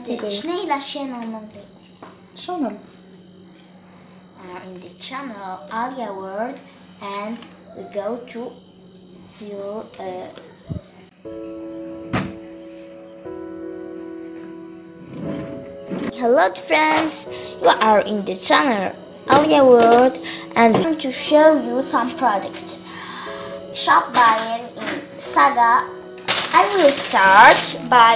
شنو هي la chaîne en anglais? Channel. In the channel Alia word and we go to view Hello friends, you are in the channel Alia World and I'm going to show you some products. Shop buying in Saga. I will start by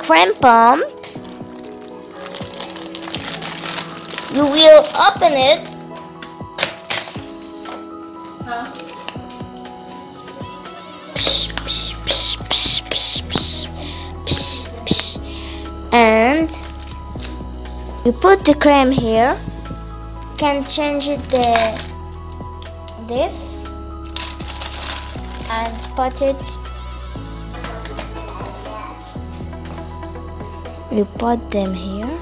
cream pump. You will open it. And you put the cream here. You can change it this and put it. You put them here.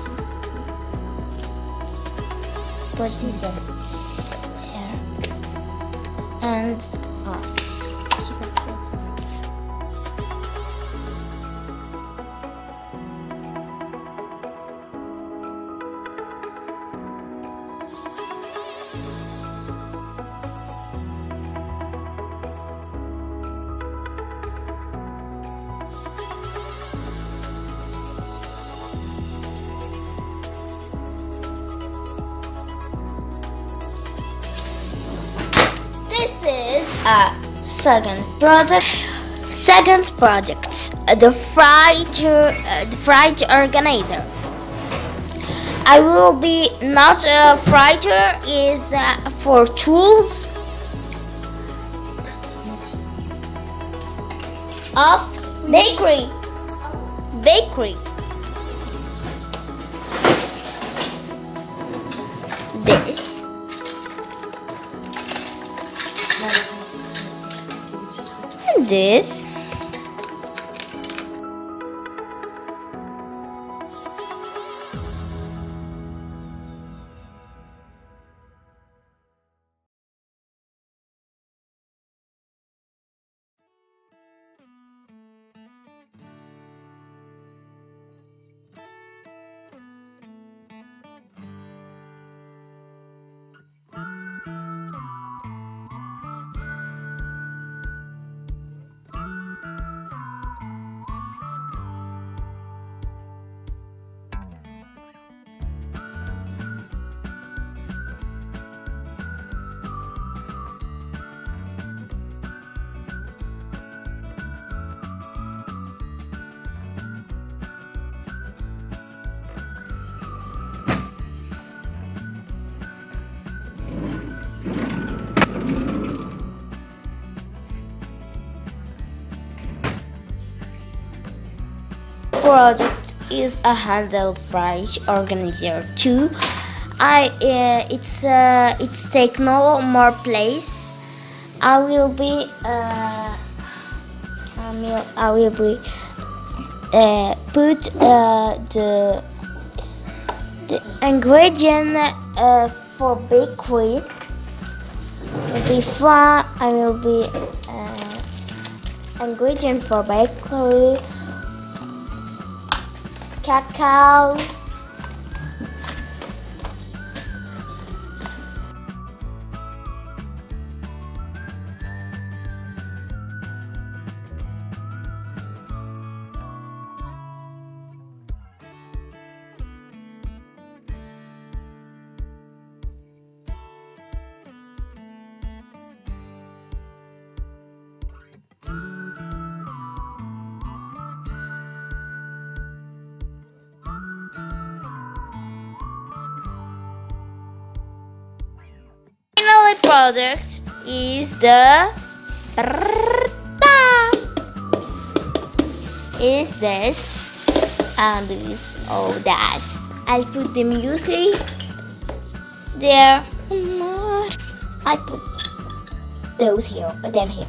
Put this here and this is a second project, the fried organizer. I will be not a fryer, is for tools of bakery. This project is a handle fridge organizer too. It's take no more place. I will be put the ingredient for bakery. Before I will be ingredient for bakery. Cacao, product is this, and this, all that. I put the muesli there. I put those here, then here.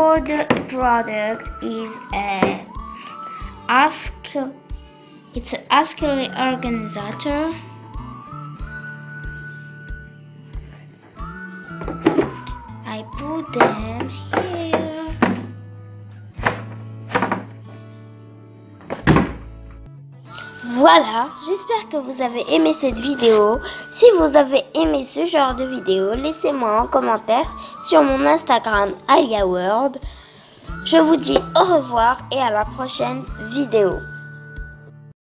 for the product is it's an achetés organizer. I put them here. Voilà, j'espère que vous avez aimé cette vidéo. Si vous avez aimé ce genre de vidéo, laissez-moi un commentaire sur mon Instagram hhhhh. Je vous dis au revoir et à la prochaine vidéo.